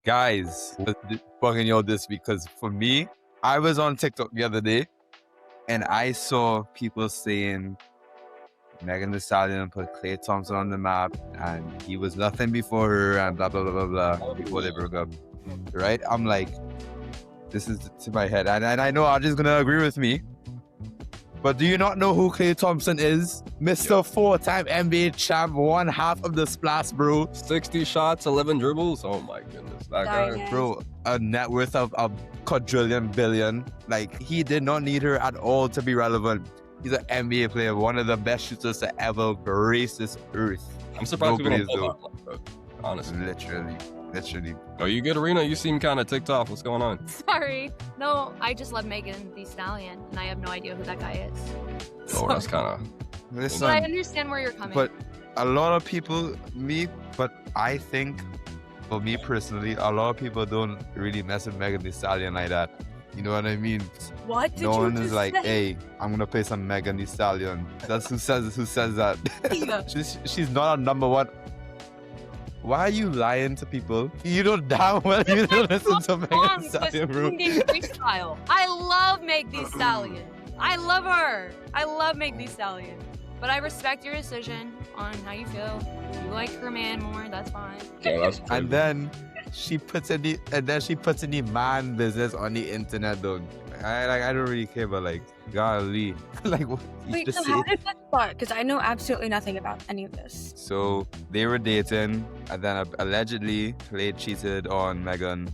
Guys, bugging you this because for me, I was on TikTok the other day and I saw people saying Megan Thee Stallion put Klay Thompson on the map and he was nothing before her and blah, blah, blah, blah, blah, before they broke up. Right? I'm like, this is to my head. And I know Arjun's going to agree with me. But do you not know who Klay Thompson is? Mr. Four-time NBA champ, one half of the splash, bro. 60 shots, 11 dribbles. Oh my goodness. That guy. Bro, a net worth of a quadrillion billion. Like, he did not need her at all to be relevant. He's an NBA player, one of the best shooters to ever grace this earth. I'm surprised people don't know that, honestly. Literally. Are you good, Rina? You seem kind of ticked off. What's going on? Sorry. No, I just love Megan Thee Stallion, and I have no idea who that guy is. Oh, that's kind of... Listen, but I understand where you're coming. But a lot of people, but I think, for me personally, a lot of people don't really mess with Megan Thee Stallion like that. You know what I mean? What did no you one just is like, say? hey, I'm gonna play some Megan Thee Stallion. That's who says that. she's not a number one. Why are you lying to people? You know damn well you don't listen to Megan Thee Stallion, bro. Freestyle. I love Meg Thee Stallion. I love her. I love Meg Thee Stallion. But I respect your decision on how you feel. You like her man more, that's fine. Yeah, that's and then she puts in the man business on the internet though. I don't really care, but like, golly. Like, what wait, so how did that start? Because I know absolutely nothing about any of this. So they were dating, and then allegedly Klay cheated on Megan.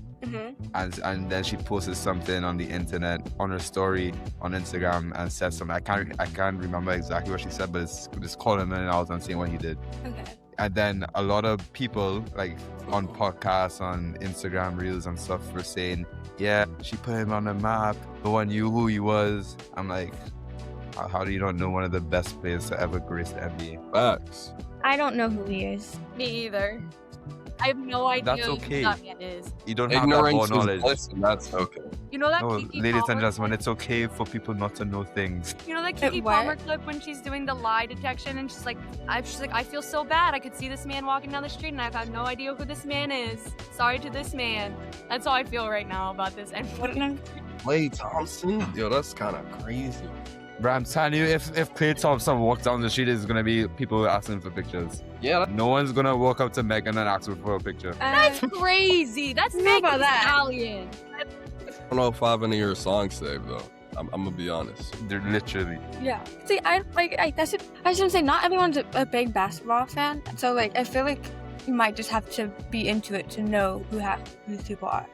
And then she posted something on the internet, on her story on Instagram, and said something. I can't remember exactly what she said, but it's calling him out and saying what he did. Okay. And then a lot of people, like on podcasts, on Instagram reels and stuff, were saying, yeah, she put him on the map. No one knew who he was. I'm like, how do you not know one of the best players to ever grace the NBA? Facts. I don't know who he is. Me either. I have no idea That's okay. who that man is. You don't have that more knowledge. That's okay. You know that No, Kiki ladies and Palmer gentlemen, clip? it's okay for people not to know things. You know that Kiki What? Palmer clip when she's doing the lie detection and she's like, I feel so bad. I could see this man walking down the street and I have no idea who this man is. Sorry to this man. That's how I feel right now about this. And Klay Thompson? Yo, that's kind of crazy. Bro, I'm telling you, if Klay Thompson walks down the street, there's gonna be people asking for pictures. Yeah. No one's gonna walk up to Megan and ask her for a picture. that's crazy. That's know Megan about Thee that. Stallion. I don't know if I have any of your songs saved, though. I'm gonna be honest. They're literally. Yeah. See, I shouldn't say not everyone's a big basketball fan. So like, I feel like you might just have to be into it to know who these people are.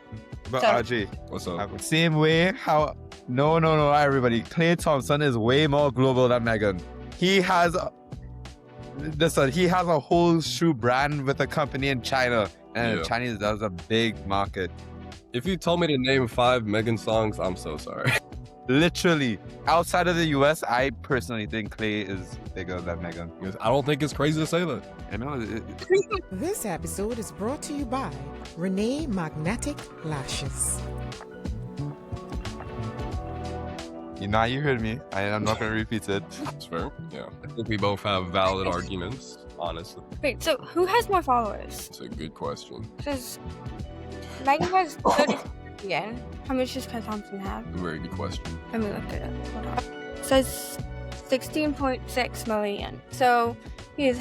But So- RJ, What's up? same way how no, everybody. Klay Thompson is way more global than Megan. He has a whole shoe brand with a company in China, and Yeah. Chinese does a big market. If you told me to name 5 Megan songs, I'm so sorry. Literally, outside of the US, I personally think Klay is bigger than Megan. I don't think it's crazy to say that. You know, This episode is brought to you by Renee Magnetic Lashes. you heard me. I'm not gonna repeat it. That's fair. Yeah. I think we both have valid arguments, honestly. Wait, so who has more followers? It's a good question. Because Megan has 30 million. How much does Klay Thompson have? A very good question. Let me look it up. Hold on. It says 16.6 million. So he is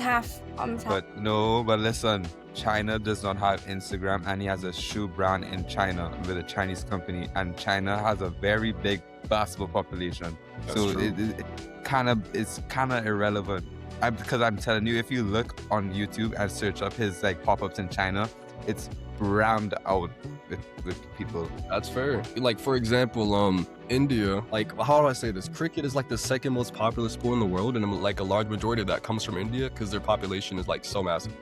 almost half. But listen, China does not have Instagram, and he has a shoe brand in China with a Chinese company, and China has a very big basketball population. That's so true. it's kind of irrelevant. Because I'm telling you, if you look on YouTube and search up his like pop-ups in China, it's rammed out with people. That's fair. Like, for example, India, like, how do I say this? Cricket is like the second most popular sport in the world, and like a large majority of that comes from India because their population is like so massive.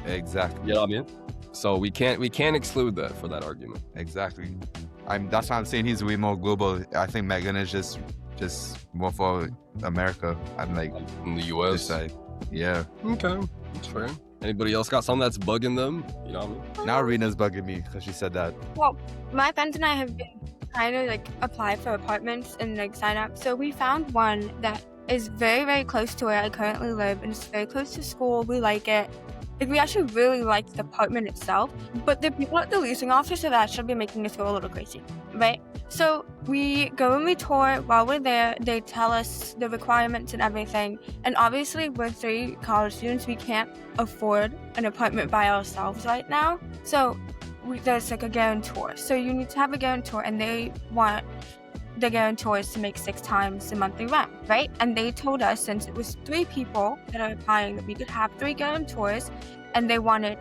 Exactly. You know what I mean? So we can't exclude that for that argument. Exactly. That's why I'm saying he's way more global. I think Megan is just more for America and like In the this US. side. Yeah. Okay. That's fair. Anybody else got something that's bugging them? You know what I mean? Now Rina's bugging me because she said that. Well, my friends and I have been trying to like apply for apartments and like sign up. So we found one that is very, very close to where I currently live, and it's very close to school. We like it. Like, we actually really like the department itself, but the people at the leasing office are actually making us go a little crazy, right? So we go and we tour. While we're there, they tell us the requirements and everything. And obviously, we're 3 college students. We can't afford an apartment by ourselves right now. So there's like a guarantor. So you need to have a guarantor, and they want the guarantors to make 6 times the monthly rent, right? And they told us, since it was 3 people that are applying, that we could have 3 guarantors, and they wanted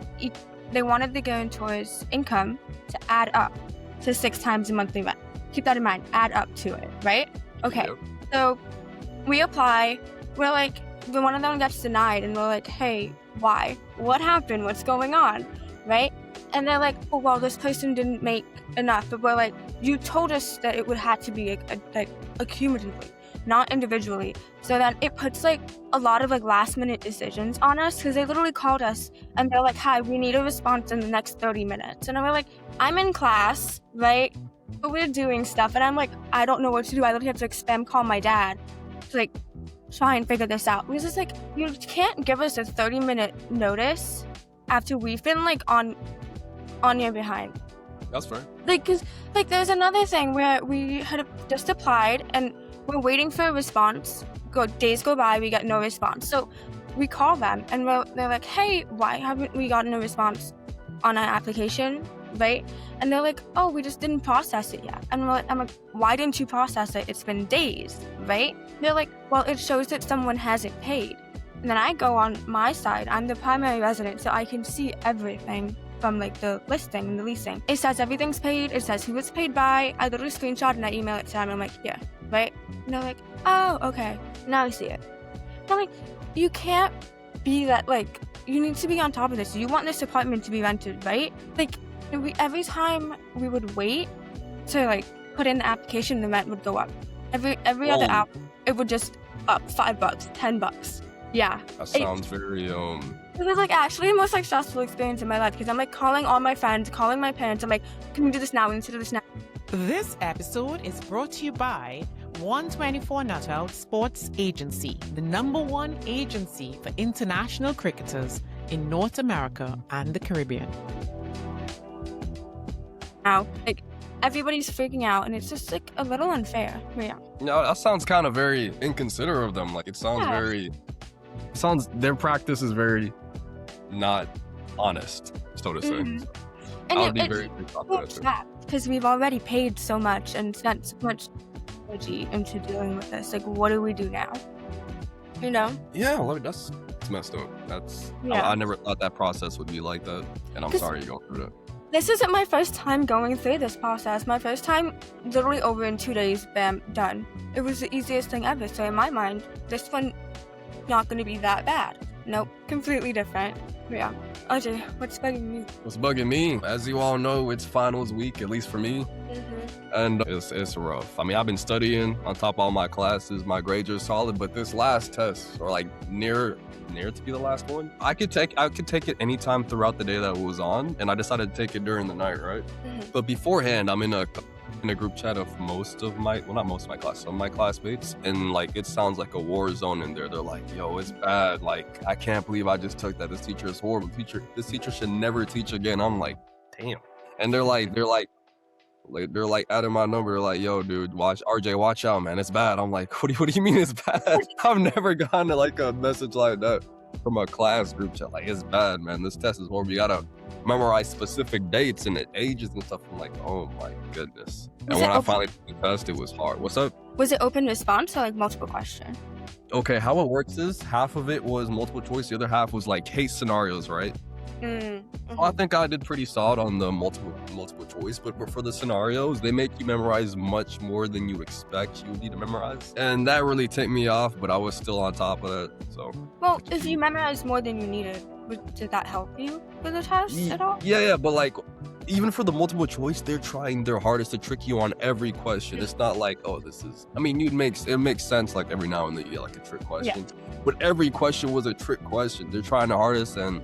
the guarantor's income to add up to 6 times the monthly rent. Keep that in mind, add up to it, right? Okay, Yep. So we apply, we're like, one of them gets denied, and we're like, hey, why? What happened? What's going on, right? And they're like, oh, well, this person didn't make enough. But we're like, you told us that it would have to be like accumulatively, not individually. So then it puts like a lot of like last minute decisions on us, because they literally called us and they're like, hi, we need a response in the next 30 minutes. And we're like, I'm in class, right? But we're doing stuff. And I'm like, I don't know what to do. I literally have to like spam call my dad to like try and figure this out. Because it's like, you can't give us a 30-minute notice after we've been like on your behind. That's fair. Like, cause like there's another thing where we had just applied and we're waiting for a response. Days go by, we get no response. So we call them and they're like, hey, why haven't we gotten a response on our application, right? And they're like, oh, we just didn't process it yet. And I'm like, why didn't you process it? It's been days, right? They're like, well, it shows that someone hasn't paid. And then I go on my side, I'm the primary resident, so I can see everything from like the listing and the leasing. It says everything's paid, it says who it's paid by. I literally screenshot and I email it to them, and I'm like, yeah, right? And they're like, oh, okay, now I see it. And I'm like, you can't be that, like, you need to be on top of this. You want this apartment to be rented, right? Like, every time we would wait to like put in the application, the rent would go up. Every other app, it would just up $5, $10. Yeah. That sounds very It was like actually the most like stressful experience in my life, because I'm like calling all my friends, calling my parents. I'm like, can we do this now? We need to do this now. This episode is brought to you by 124 Not Out Sports Agency, the #1 agency for international cricketers in North America and the Caribbean. Now, like, everybody's freaking out, and it's just like a little unfair. But yeah. No, that sounds kind of very inconsiderate of them. Like, it sounds their practice is very not honest, so to say. Mhm. I would be And very pissed off at that too. because we've already paid so much and spent so much energy into dealing with this. Like, what do we do now? You know? Yeah, well, that's messed up. Yeah. I never thought that process would be like that, and I'm 'Cause- sorry you're going through that. This isn't my first time going through this process. My first time, literally over in 2 days, bam, done. It was the easiest thing ever. So in my mind, this one, not going to be that bad. Nope, completely different. But yeah. Ajay, what's bugging me? What's bugging me? As you all know, it's finals week, at least for me, and it's rough. I mean, I've been studying on top of all my classes. My grades are solid, but this last test, or like near to be the last one, I could take it anytime throughout the day that it was on, and I decided to take it during the night, right? But beforehand, I'm in a group chat of some of my classmates, and like it sounds like a war zone in there. They're like, yo, it's bad, like I can't believe I just took that. This teacher is horrible. This teacher should never teach again. I'm like, damn. And they're like adding my number, like, yo, dude, watch out, man, it's bad. I'm like, what do you mean it's bad? I've never gotten like a message like that from a class group chat, like, it's bad, man, this test is horrible, you gotta memorize specific dates and ages and stuff. I'm like, oh my goodness. And when I finally took the test, it was hard. What's up? Was it open response or like multiple question? Okay, how it works is half of it was multiple choice, the other half was like case scenarios, right? I think I did pretty solid on the multiple choice, but for the scenarios, they make you memorize much more than you expect you need to memorize, and that really ticked me off. But I was still on top of that. So, well, if you memorized more than you needed, did that help you with the test at all? Yeah, but like, even for the multiple choice, they're trying their hardest to trick you on every question. It's not like, oh, this is. I mean, it makes sense like every now and then you get like a trick question, but every question was a trick question. They're trying their hardest, and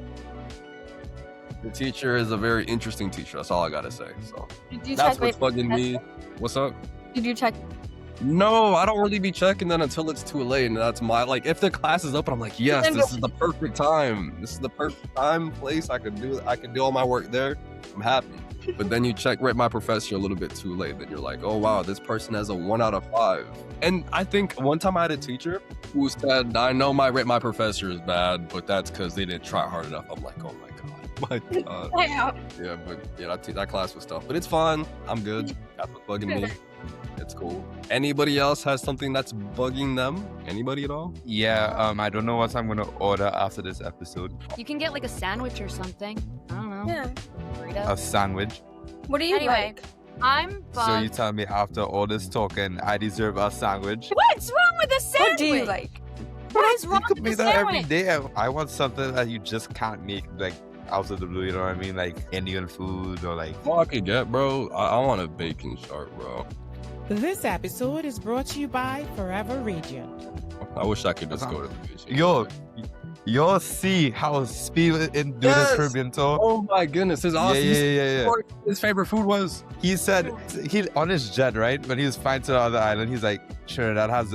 the teacher is a very interesting teacher. That's all I gotta say. So Did you that's check what's bugging me. What's up? Did you check No, I don't really be checking that until it's too late. And that's my, like, if the class is open, I'm like, yes, this is the perfect time. This is the perfect time, place. I can do all my work there. I'm happy. But then you check rate my professor a little bit too late. Then you're like, oh, wow, this person has a 1 out of 5. And I think one time I had a teacher who said, I know my rate my professor is bad, but that's because they didn't try hard enough. I'm like, oh my God. My God. Yeah, but yeah, that class was tough. But it's fun. I'm good. That's what's bugging me. It's cool. Anybody else has something that's bugging them? Anybody at all? Yeah, I don't know what I'm gonna order after this episode. You can get like a sandwich or something. I don't know. Yeah. Burrito. A sandwich. What do you Anyway, like? I'm bugged. So you tell me after all this talking, I deserve a sandwich? What's wrong with a sandwich? What do you like? What is wrong You could with make the that every sandwich? day. I want something that you just can't make, like, out of the blue, you know what I mean? Like Indian food or like... All I could get, bro, I want a bacon shark, bro. This episode is brought to you by Forever Radiant. I wish I could just go to the beach. You'll see how Speed in do Yes! this Caribbean tour. Oh my goodness, his awesome. Yeah. His favorite food was. He said he on his jet, right? When he was flying to the other island, he's like, Trinidad has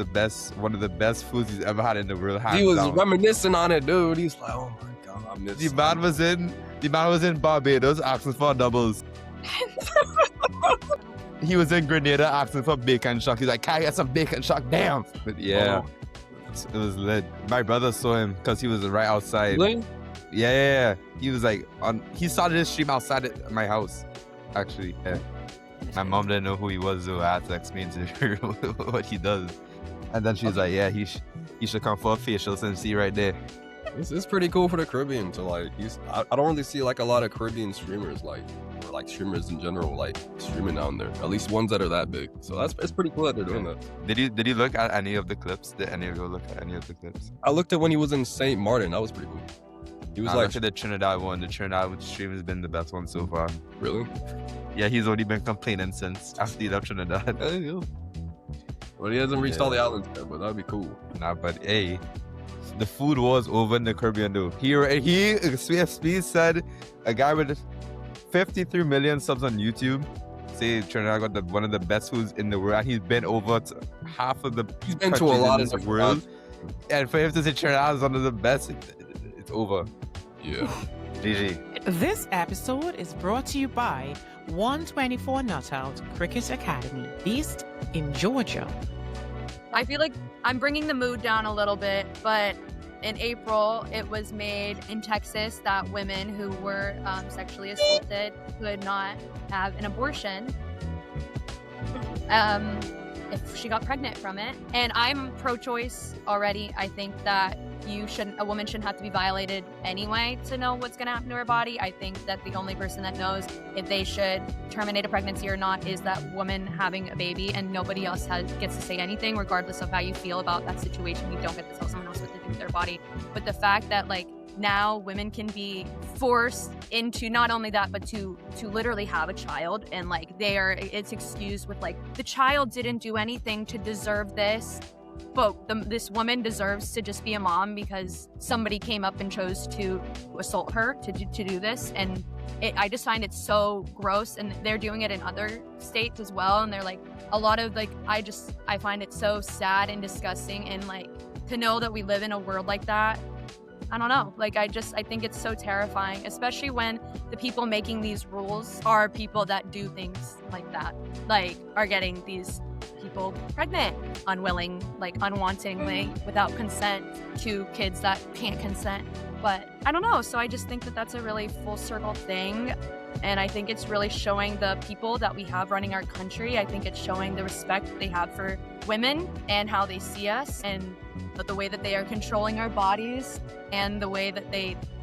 one of the best foods he's ever had in the world. He was down. reminiscing on it, dude. He's like, oh my God, I miss The man was in Barbados asking for doubles. He was in Grenada asking for bacon shark. He's like, can I get some bacon shark? Damn. But yeah, it was lit. My brother saw him because he was right outside. Really? Yeah. He was like, he started his stream outside at my house, actually. Yeah. My mom didn't know who he was, so I had to explain to her what he does. And then she's like, yeah, he should come for a facial since he right there. It's pretty cool for the Caribbean to like. I don't really see like a lot of Caribbean streamers or like streamers in general like streaming down there. At least ones that are that big. So it's pretty cool that they're doing that. Did you look at any of the clips? Did any of you look at any of the clips? I looked at when he was in St. Martin. That was pretty cool. He was I like, looked at the Trinidad one. The Trinidad stream has been the best one so far. really? Yeah, he's already been complaining since after he left Trinidad. Well, he hasn't reached all the islands yet, but that'd be cool. Nah, but hey, the food was over in the Caribbean though. Speed said a guy with 53 million subs on YouTube say Trinidad got one of the best foods in the world, and he's been over to half of the He's been to a lot of the different world. countries. And for him to say Trinidad is one of the best, it's over. Yeah. GG. This episode is brought to you by 124 Not Out Cricket Academy, based in Georgia. I feel like I'm bringing the mood down a little bit, but in April, it was made in Texas that women who were sexually assaulted could not have an abortion if she got pregnant from it. And I'm pro-choice already. I think that a woman shouldn't have to be violated anyway to know what's going to happen to her body. I think that the only person that knows if they should terminate a pregnancy or not is that woman having a baby, and nobody else gets to say anything regardless of how you feel about that situation. You don't get to tell someone else what to do with their body. But the fact that like now women can be forced into not only that, but to literally have a child, and like it's excused with like, the child didn't do anything to deserve this, but this woman deserves to just be a mom because somebody came up and chose to assault her to do this. And I just find it so gross, and they're doing it in other states as well, and they're like a lot of like, I find it so sad and disgusting, and like to know that we live in a world like that. I don't know, like I think it's so terrifying, especially when the people making these rules are people that do things like that, like are getting these people pregnant unwantingly without consent to kids that can't consent. But I don't know, so I just think that that's a really full circle thing, and I think it's really showing the people that we have running our country. I think it's showing the respect they have for women and how they see us, and the way that they are controlling our bodies, and the way that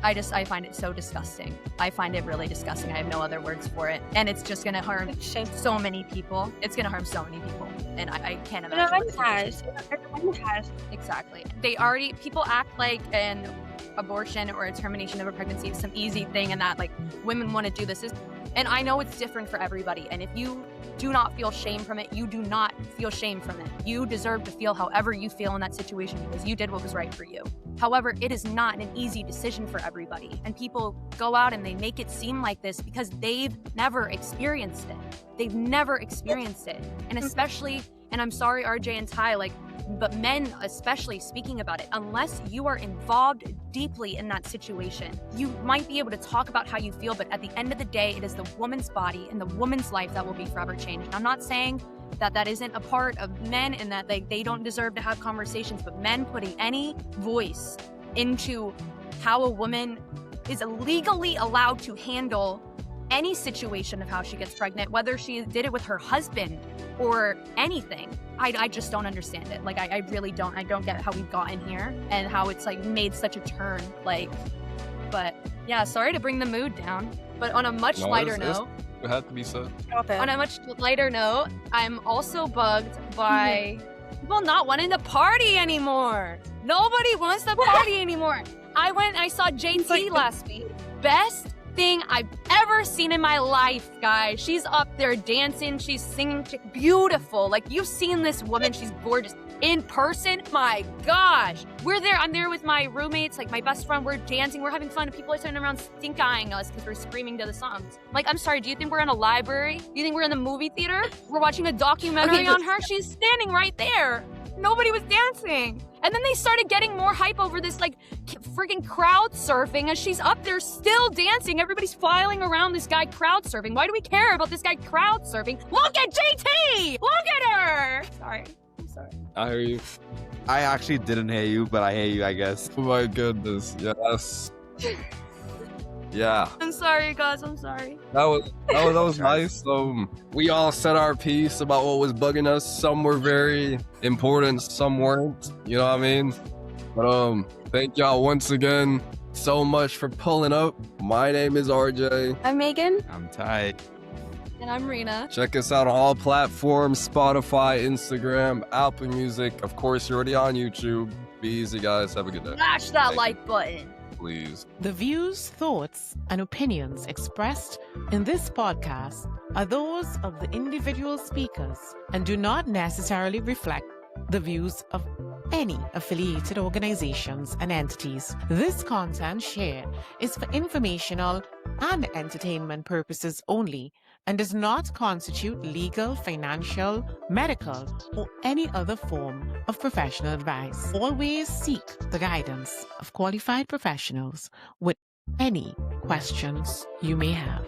I find it so disgusting. I find it really disgusting. I have no other words for it. And it's just gonna harm so many people. It's gonna harm so many people. And I can't imagine. Everyone has. Exactly. People act like an abortion or a termination of a pregnancy is some easy thing, and that like women want to do this. And I know it's different for everybody. And if you do not feel shame from it, you do not feel shame from it. You deserve to feel however you feel in that situation because you did what was right for you. However, it is not an easy decision for everybody. And people go out and they make it seem like this because they've never experienced it. They've never experienced it. And especially And I'm sorry, RJ and Ty, like, but men especially speaking about it, unless you are involved deeply in that situation, you might be able to talk about how you feel, but at the end of the day, it is the woman's body and the woman's life that will be forever changed. And I'm not saying that that isn't a part of men and that they don't deserve to have conversations, but men putting any voice into how a woman is legally allowed to handle any situation of how she gets pregnant, whether she did it with her husband or anything. I just don't understand it. Like, I really don't. I don't get how we've gotten here and how it's like made such a turn. Like, but yeah, sorry to bring the mood down. But on a much lighter note, it had to be said. on a much lighter note, I'm also bugged by people not wanting to party anymore. Nobody wants to party anymore. I saw JT last week. Best thing I've ever seen in my life, guys. She's up there dancing, she's singing, beautiful. Like, you've seen this woman, she's gorgeous. In person, my gosh. I'm there with my roommates, like my best friend, we're dancing, we're having fun, and people are turning around stink-eyeing us because we're screaming to the songs. Like, I'm sorry, do you think we're in a library? Do you think we're in the movie theater? We're watching a documentary on her? She's standing right there. Nobody was dancing. And then they started getting more hype over this, like, freaking crowd surfing as she's up there still dancing. Everybody's filing around this guy crowd surfing. Why do we care about this guy crowd surfing? Look at JT! Look at her! Sorry. I'm sorry. I hear you. I actually didn't hear you, but I hear you, I guess. Oh my goodness. Yes. Yeah. I'm sorry, guys. I'm sorry. That was nice. We all said our piece about what was bugging us. Some were very important, some weren't. You know what I mean? But thank y'all once again so much for pulling up. My name is RJ. I'm Megan. I'm tight. And I'm Rina. Check us out on all platforms: Spotify, Instagram, Apple Music. Of course, you're already on YouTube. Be easy, guys. Have a good day. Smash that Thank like button. Please. The views, thoughts, and opinions expressed in this podcast are those of the individual speakers and do not necessarily reflect the views of any affiliated organizations and entities. This content shared is for informational and entertainment purposes only and does not constitute legal, financial, medical, or any other form of professional advice. Always seek the guidance of qualified professionals with any questions you may have.